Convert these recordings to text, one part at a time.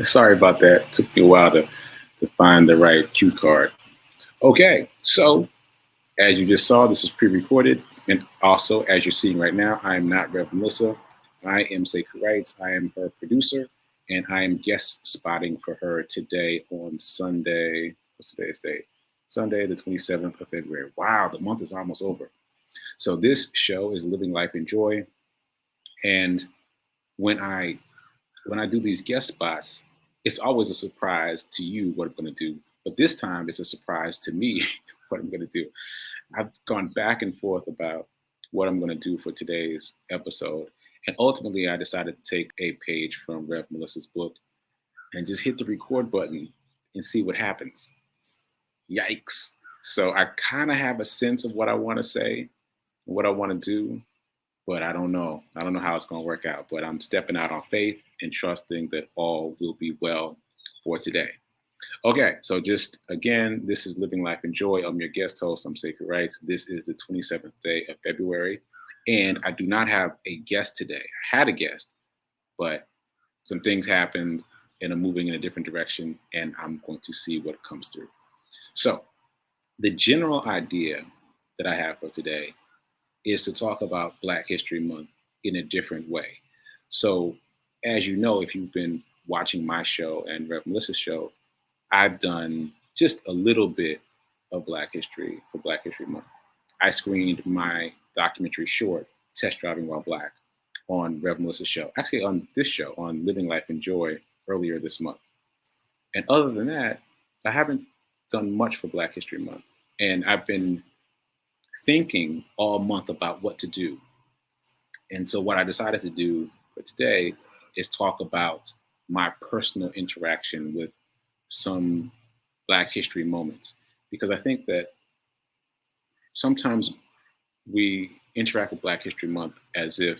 Sorry about that. Took me a while to find the right cue card. Okay, so as you just saw, this is pre-recorded. And also, as you're seeing right now, I am not Rev Melissa. I am Sekou Wrights. I am her producer, and I am guest spotting for her today on Sunday. What's today's date? Sunday, the 27th of February. Wow, the month is almost over. So this show is Living Life in Joy. And when I when I do these guest spots, it's always a surprise to you what I'm going to do. But this time, it's a surprise to me what I'm going to do. I've gone back and forth about what I'm going to do for today's episode. And ultimately, I decided to take a page from Rev Melissa's book and just hit the record button and see what happens. Yikes. So I kind of have a sense of what I want to say, what I want to do, but I don't know. I don't know how it's going to work out, but I'm stepping out on faith and trusting that all will be well for today. Okay, so just again, this is Living Life in Joy. I'm your guest host. I'm Sekou Wrights. This is the 27th day of February, and I do not have a guest today. I had a guest, but some things happened, and I'm moving in a different direction, and I'm going to see what comes through. So the general idea that I have for today is to talk about Black History Month in a different way. So as you know, if you've been watching my show and Rev Melissa's show, I've done just a little bit of Black history for Black History Month. I screened my documentary short, Test Driving While Black, on Rev Melissa's show, actually on this show, on Living Life in Joy, earlier this month. And other than that, I haven't done much for Black History Month. And I've been thinking all month about what to do. And so what I decided to do for today is talk about my personal interaction with some Black history moments, because I think that sometimes we interact with Black History Month as if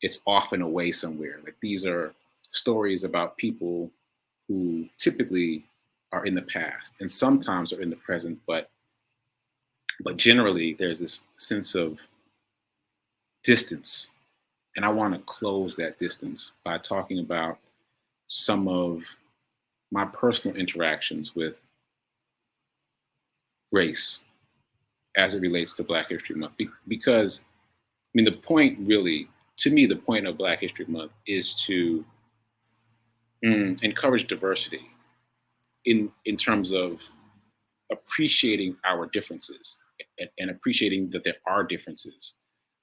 it's off and away somewhere. Like these are stories about people who typically are in the past and sometimes are in the present, but generally there's this sense of distance. And I want to close that distance by talking about some of my personal interactions with race as it relates to Black History Month. Because, I mean, the point really, to me, the point of Black History Month is to encourage diversity in terms of appreciating our differences and appreciating that there are differences,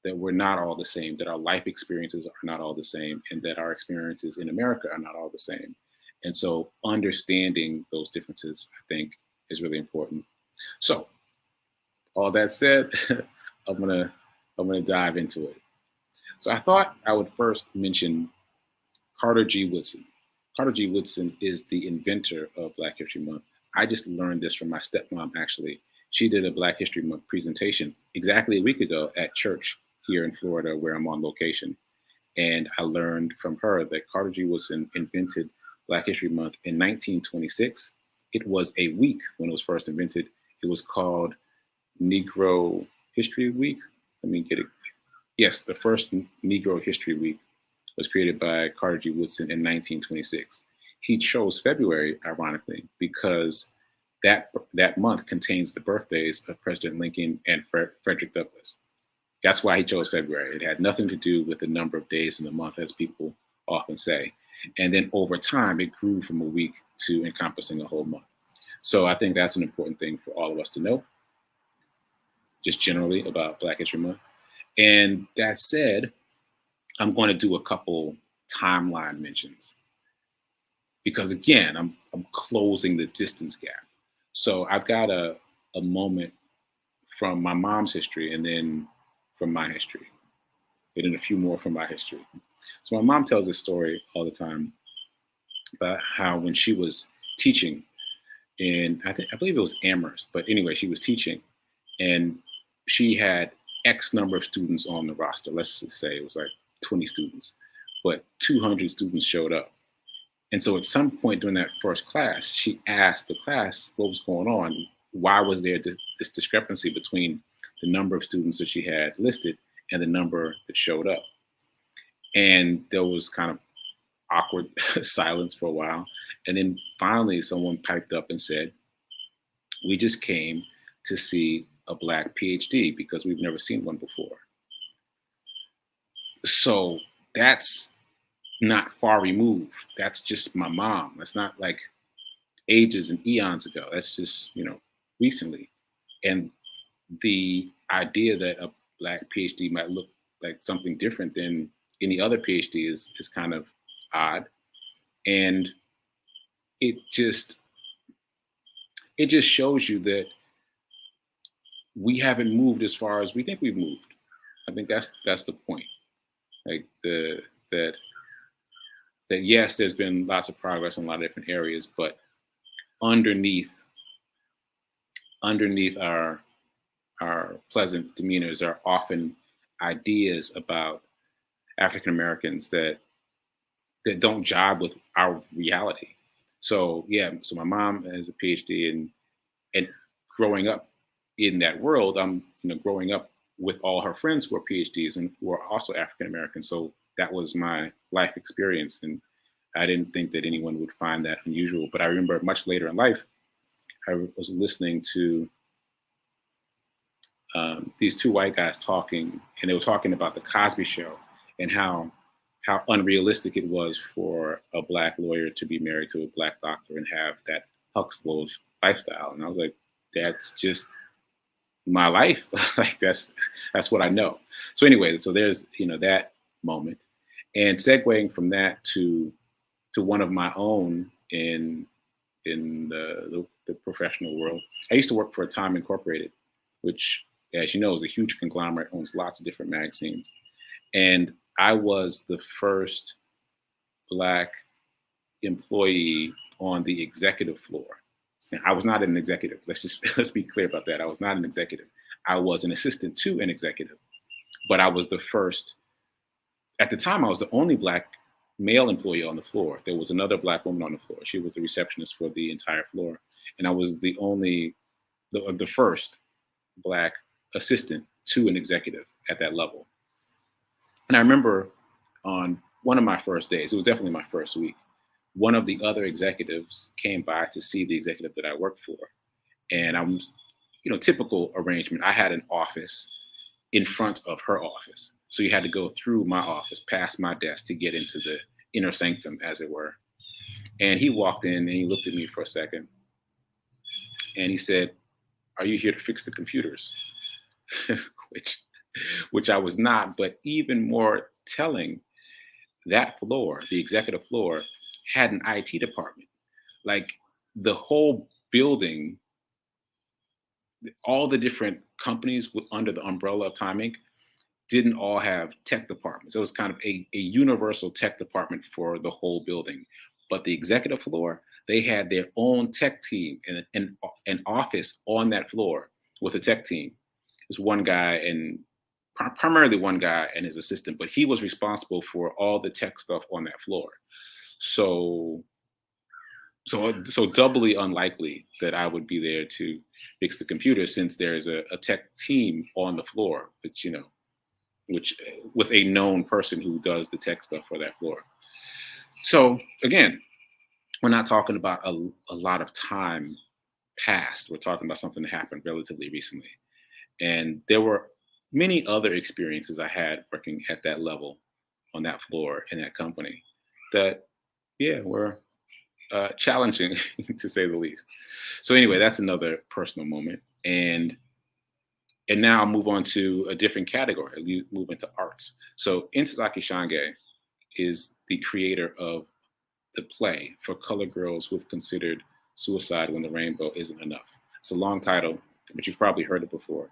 that we're not all the same, that our life experiences are not all the same, and that our experiences in America are not all the same. And so understanding those differences, I think, is really important. So all that said, I'm gonna dive into it. So I thought I would first mention Carter G. Woodson. Carter G. Woodson is the inventor of Black History Month. I just learned this from my stepmom, actually. She did a Black History Month presentation exactly a week ago at church here in Florida, where I'm on location. And I learned from her that Carter G. Woodson invented Black History Month in 1926. It was a week when it was first invented. It was called Negro History Week. Let me get it. Yes, the first Negro History Week was created by Carter G. Woodson in 1926. He chose February, ironically, because that month contains the birthdays of President Lincoln and Frederick Douglass. That's why he chose February. It had nothing to do with the number of days in the month, as people often say. And then over time, it grew from a week to encompassing a whole month. So I think that's an important thing for all of us to know, just generally about Black History Month. And that said, I'm going to do a couple timeline mentions because, again, I'm closing the distance gap. So I've got a moment from my mom's history and then from my history, and then a few more from my history. So my mom tells this story all the time about how when she was teaching in, I believe it was Amherst, but anyway, she was teaching and she had X number of students on the roster. Let's just say it was like 20 students, but 200 students showed up. And so at some point during that first class, she asked the class what was going on. Why was there this discrepancy between the number of students that she had listed and the number that showed up? And there was kind of awkward silence for a while. And then finally, someone piped up and said, "We just came to see a Black PhD because we've never seen one before." So that's not far removed. That's just my mom. That's not like ages and eons ago. That's just, recently. And the idea that a Black PhD might look like something different than any other PhD is kind of odd. And it just it just shows you that we haven't moved as far as we think we've moved. I think that's the point. Like that that yes, there's been lots of progress in a lot of different areas, but underneath underneath our pleasant demeanors are often ideas about African Americans that don't jibe with our reality. So yeah, so my mom has a PhD, and growing up in that world, I'm growing up with all her friends who are PhDs and who are also African American. So that was my life experience, and I didn't think that anyone would find that unusual. But I remember much later in life, I was listening to these two white guys talking, and they were talking about the Cosby Show and how unrealistic it was for a Black lawyer to be married to a Black doctor and have that Huxlow's lifestyle. And I was like, that's just my life. Like that's what I know. So anyway, so there's that moment, and segueing from that to one of my own in the professional world. I used to work for Time Incorporated, which, as you know, is a huge conglomerate, owns lots of different magazines. And I was the first Black employee on the executive floor. And I was not an executive. Let's be clear about that. I was not an executive. I was an assistant to an executive, but I was the first. At the time, I was the only Black male employee on the floor. There was another Black woman on the floor. She was the receptionist for the entire floor, and I was the first Black assistant to an executive at that level. And I remember on one of my first days, it was definitely my first week, one of the other executives came by to see the executive that I worked for. And I'm, typical arrangement. I had an office in front of her office. So you had to go through my office, past my desk to get into the inner sanctum, as it were. And he walked in and he looked at me for a second and he said, "Are you here to fix the computers?" which which I was not, but even more telling, that floor, the executive floor, had an IT department. Like the whole building, all the different companies under the umbrella of Time Inc. didn't all have tech departments. It was kind of a universal tech department for the whole building. But the executive floor, they had their own tech team and an office on that floor with a tech team. There's one guy and primarily one guy and his assistant, but he was responsible for all the tech stuff on that floor. So so doubly unlikely that I would be there to fix the computer, since there's a tech team on the floor, which with a known person who does the tech stuff for that floor. So again, we're not talking about a lot of time past. We're talking about something that happened relatively recently. And there were many other experiences I had working at that level, on that floor in that company, that, yeah, were challenging to say the least. So anyway, that's another personal moment. And now I'll move on to a different category. I'll move into arts. So Ntozake Shange is the creator of the play For Color Girls Who've Considered Suicide When the Rainbow Isn't Enough. It's a long title, but you've probably heard it before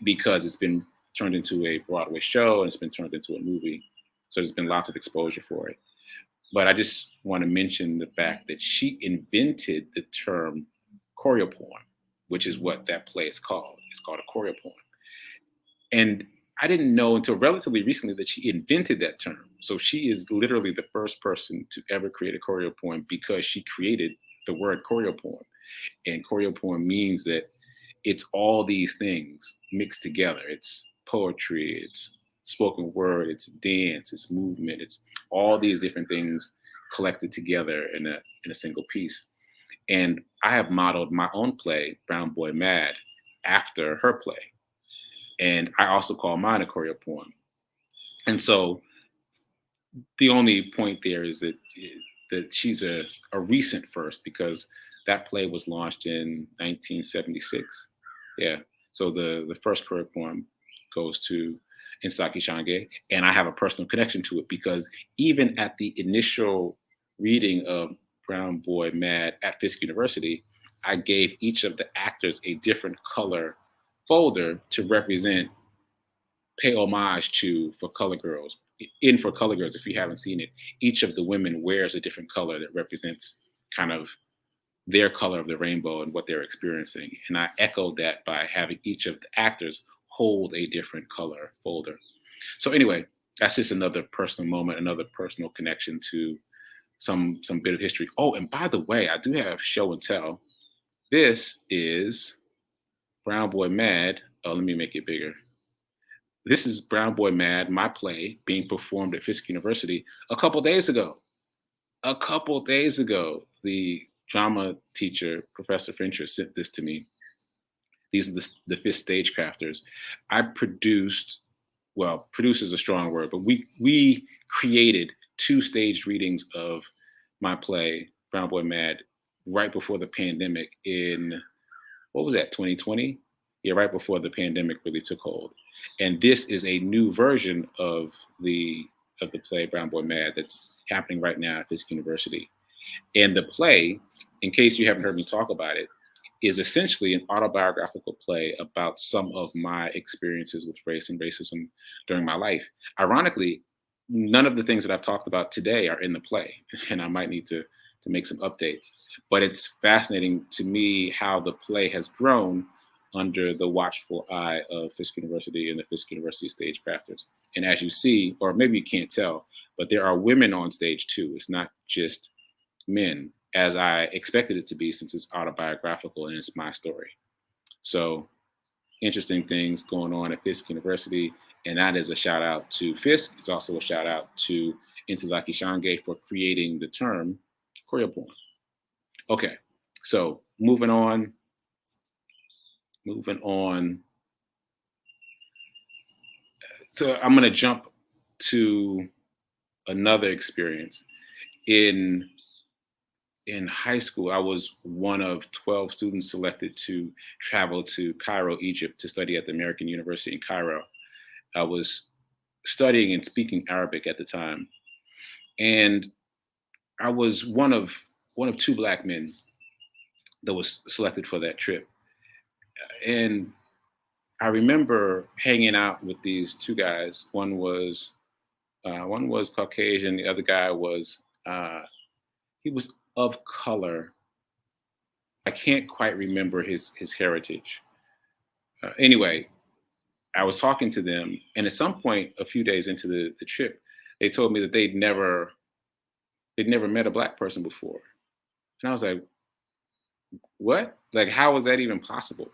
because it's been turned into a Broadway show and it's been turned into a movie. So there's been lots of exposure for it. But I just want to mention the fact that she invented the term choreopoem, which is what that play is called. It's called a choreopoem. And I didn't know until relatively recently that she invented that term. So she is literally the first person to ever create a choreopoem because she created the word choreopoem. And choreopoem means that it's all these things mixed together. It's poetry, it's spoken word, it's dance, it's movement, it's all these different things collected together in a single piece. And I have modeled my own play, Brown Boy Mad, after her play. And I also call mine a choreo poem. And so the only point there is that she's a recent first because that play was launched in 1976. Yeah. So the first choreo poem goes to Insaki Shange, and I have a personal connection to it because even at the initial reading of Brown Boy Mad at Fisk University, I gave each of the actors a different color folder to represent, pay homage to For Color Girls. In For Color Girls, if you haven't seen it, each of the women wears a different color that represents kind of their color of the rainbow and what they're experiencing. And I echoed that by having each of the actors hold a different color folder. So anyway, that's just another personal moment, another personal connection to some bit of history. Oh, and by the way, I do have show and tell. This is Brown Boy Mad. Oh, let me make it bigger. This is Brown Boy Mad, my play, being performed at Fisk University a couple days ago. A couple days ago, the drama teacher, Professor Fincher, sent this to me. These are the Fisk stagecrafters. I produced, well, produce is a strong word, but we created two staged readings of my play, Brown Boy Mad, right before the pandemic in, what was that, 2020? Yeah, right before the pandemic really took hold. And this is a new version of the play Brown Boy Mad that's happening right now at Fisk University. And the play, in case you haven't heard me talk about it, is essentially an autobiographical play about some of my experiences with race and racism during my life. Ironically, none of the things that I've talked about today are in the play, and I might need to make some updates. But it's fascinating to me how the play has grown under the watchful eye of Fisk University and the Fisk University stagecrafters. And as you see, or maybe you can't tell, but there are women on stage too. It's not just men, as I expected it to be since it's autobiographical and it's my story. So interesting things going on at Fisk University. And that is a shout out to Fisk. It's also a shout out to Intozaki Shange for creating the term choreo poem. Okay, so moving on. So I'm going to jump to another experience. In high school, I was one of 12 students selected to travel to Cairo, Egypt, to study at the American University in Cairo. I was studying and speaking Arabic at the time, and I was one of two Black men that was selected for that trip. And I remember hanging out with these two guys. One was Caucasian. The other guy was he was of color. I can't quite remember his heritage. Anyway, I was talking to them, and at some point, a few days into the trip, they told me that they'd never met a Black person before, and I was like, "What? Like, how is that even possible?"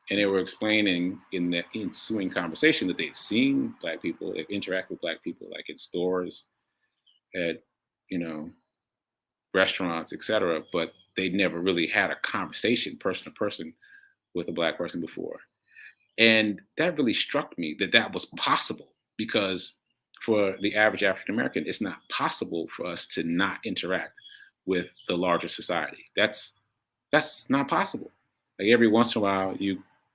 And they were explaining in the ensuing conversation that they've seen Black people, they've interacted with Black people, like in stores, at you know restaurants, etc. But they'd never really had a conversation, person to person, with a Black person before. And that really struck me that that was possible because for the average African American, it's not possible for us to not interact with the larger society. That's not possible. Like every once in a while,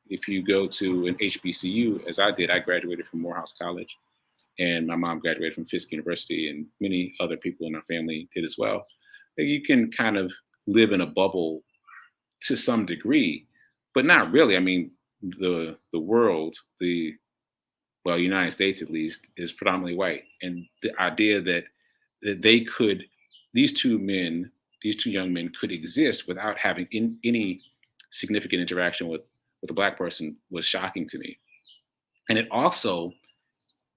if you go to an HBCU, as I did, I graduated from Morehouse College, and my mom graduated from Fisk University, and many other people in our family did as well. You can kind of live in a bubble to some degree, but not really. I mean, the world, United States at least, is predominantly white, and the idea that they could, these two young men could exist without having any significant interaction with a Black person was shocking to me, and it also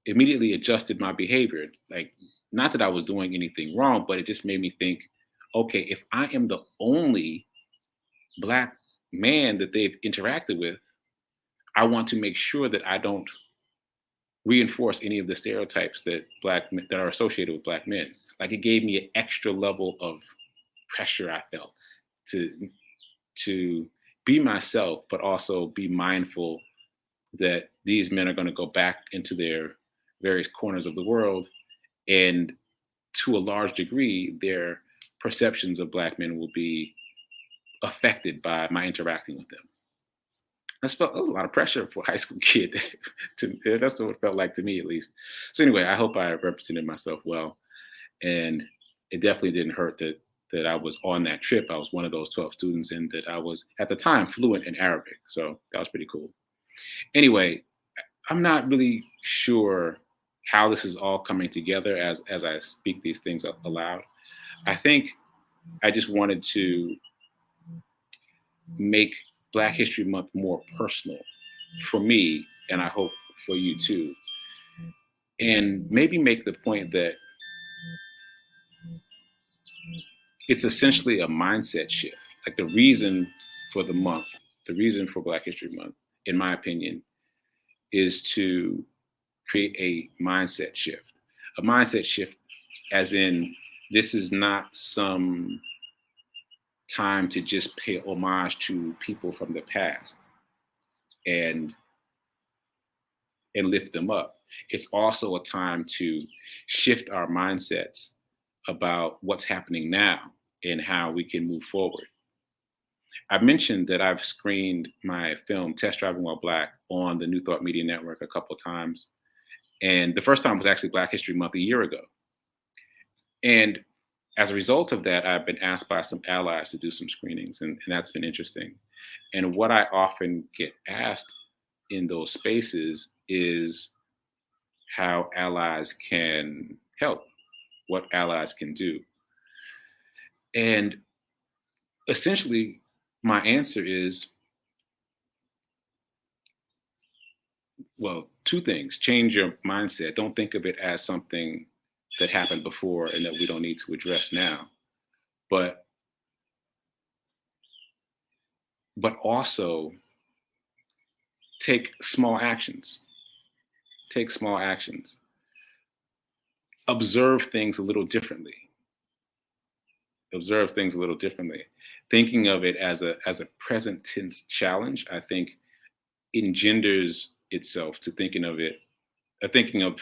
immediately adjusted my behavior. Like, not that I was doing anything wrong, but it just made me think, okay, if I am the only Black man that they've interacted with, I want to make sure that I don't reinforce any of the stereotypes that are associated with Black men. Like it gave me an extra level of pressure I felt to to be myself, but also be mindful that these men are going to go back into their various corners of the world, and to a large degree, their perceptions of black men will be affected by my interacting with them. That was a lot of pressure for a high school kid. That's what it felt like to me, at least. So anyway, I hope I represented myself well, and it definitely didn't hurt that I was on that trip. I was one of those 12 students, and that I was at the time fluent in Arabic. So that was pretty cool. Anyway, I'm not really sure how this is all coming together as I speak these things aloud. I think I just wanted to make Black History Month more personal for me, and I hope for you too. And maybe make the point that it's essentially a mindset shift. Like the reason for the month, the reason for Black History Month, in my opinion, is to create a mindset shift. A mindset shift, as in, this is not some time to just pay homage to people from the past and lift them up. It's also a time to shift our mindsets about what's happening now and how we can move forward. I mentioned that I've screened my film Test Driving While Black on the New Thought Media Network a couple of times. And the first time was actually Black History Month a year ago. And as a result of that, I've been asked by some allies to do some screenings, and that's been interesting. And what I often get asked in those spaces is how allies can help, what allies can do. And essentially, my answer is, well, two things. Change your mindset. Don't think of it as something that happened before and that we don't need to address now. But also take small actions. Take small actions. Observe things a little differently. Observe things a little differently. Thinking of it as a present tense challenge, I think engenders itself to thinking of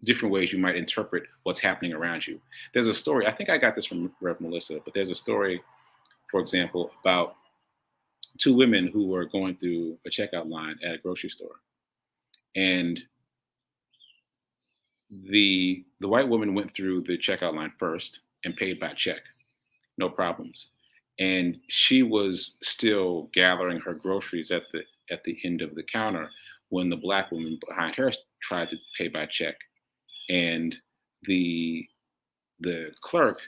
different ways you might interpret what's happening around you. There's a story, I think I got this from Rev Melissa, but there's a story, for example, about two women who were going through a checkout line at a grocery store. And the white woman went through the checkout line first and paid by check, no problems. And she was still gathering her groceries at the end of the counter when the black woman behind her tried to pay by check, and the clerk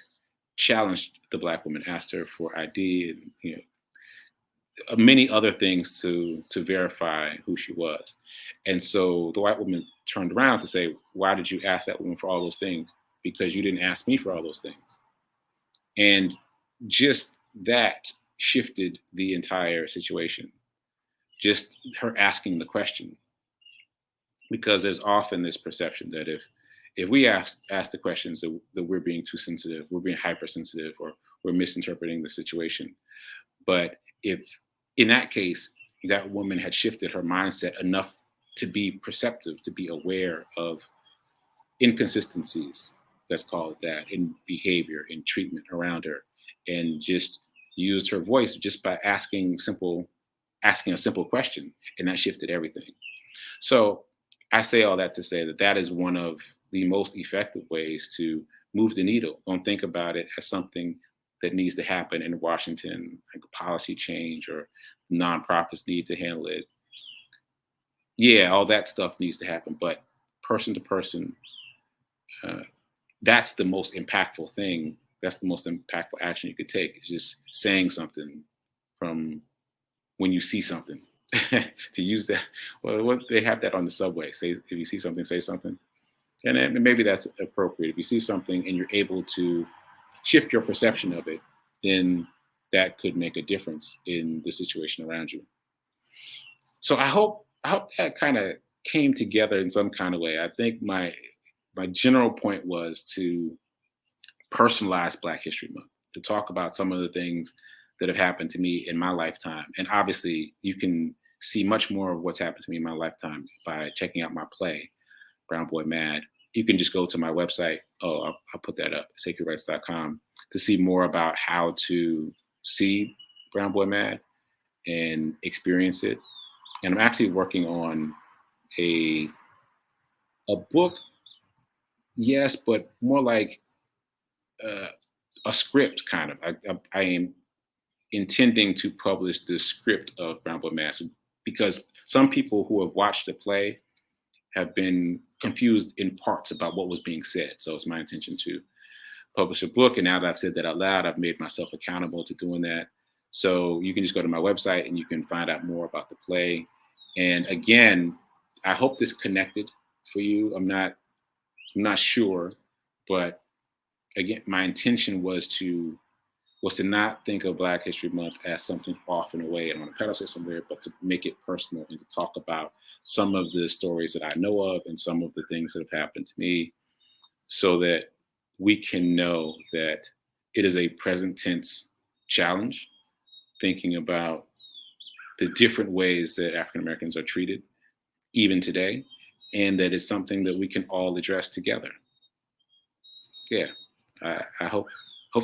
challenged the black woman, asked her for ID and many other things to verify who she was. And so the white woman turned around to say, "Why did you ask that woman for all those things? Because you didn't ask me for all those things." And just that shifted the entire situation. Just her asking the question, because there's often this perception that if we ask the questions that we're being too sensitive, we're being hypersensitive, or we're misinterpreting the situation. But if in that case, that woman had shifted her mindset enough to be perceptive, to be aware of inconsistencies, let's call it that, in behavior, in treatment around her, and just use her voice just by asking a simple question, and that shifted everything. So I say all that to say that is one of the most effective ways to move the needle. Don't think about it as something that needs to happen in Washington, like a policy change, or nonprofits need to handle it. Yeah, all that stuff needs to happen, but person to person, that's the most impactful thing. That's the most impactful action you could take, is just saying something from when you see something. To use that, well, they have that on the subway. Say, if you see something, say something. And then maybe that's appropriate. If you see something and you're able to shift your perception of it, then that could make a difference in the situation around you. So I hope that kind of came together in some kind of way. I think my general point was to personalized Black History Month, to talk about some of the things that have happened to me in my lifetime. And obviously, you can see much more of what's happened to me in my lifetime by checking out my play, Brown Boy Mad. You can just go to my website. Oh, I'll put that up, SekouWrites.com, to see more about how to see Brown Boy Mad and experience it. And I'm actually working on a book, yes, but more like a script, kind of. I am intending to publish the script of Brown Boy Mad, because some people who have watched the play have been confused in parts about what was being said. So it's my intention to publish a book. And now that I've said that out loud, I've made myself accountable to doing that. So you can just go to my website and you can find out more about the play. And again, I hope this connected for you. I'm not sure, but again, my intention was to not think of Black History Month as something off and away and on a pedestal somewhere, but to make it personal and to talk about some of the stories that I know of and some of the things that have happened to me, so that we can know that it is a present tense challenge, thinking about the different ways that African Americans are treated, even today, and that it's something that we can all address together. Yeah, I hope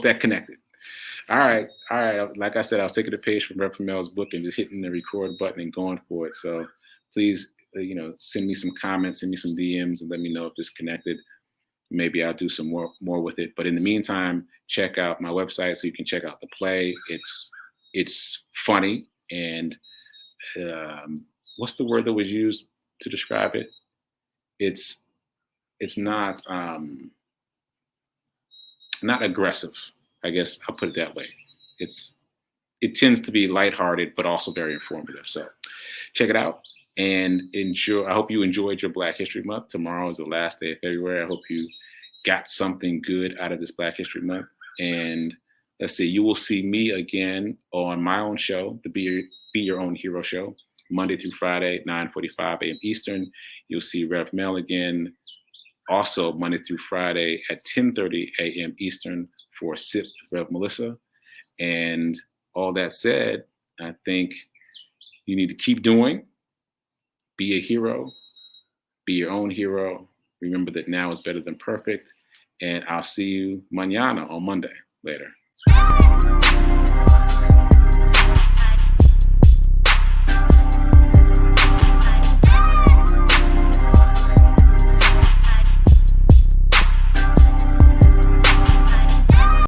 that connected. All right. Like I said, I was taking a page from Rev. Mel's book and just hitting the record button and going for it. So please, send me some comments, send me some DMs, and let me know if this connected. Maybe I'll do some more with it. But in the meantime, check out my website so you can check out the play. It's funny, and what's the word that was used to describe it? It's not aggressive. I guess I'll put it that way. It tends to be lighthearted, but also very informative. So check it out and enjoy. I hope you enjoyed your Black History Month. Tomorrow is the last day of February. I hope you got something good out of this Black History Month. And let's see, you will see me again on my own show, the Be Your Own Hero show, Monday through Friday, 9:45 a.m. Eastern. You'll see Rev Mel again, also Monday through Friday at 10:30 a.m. Eastern for Sip with Rev Melissa. And all that said, I think you need to keep doing. Be a hero. Be your own hero. Remember that now is better than perfect. And I'll see you mañana on Monday. Later.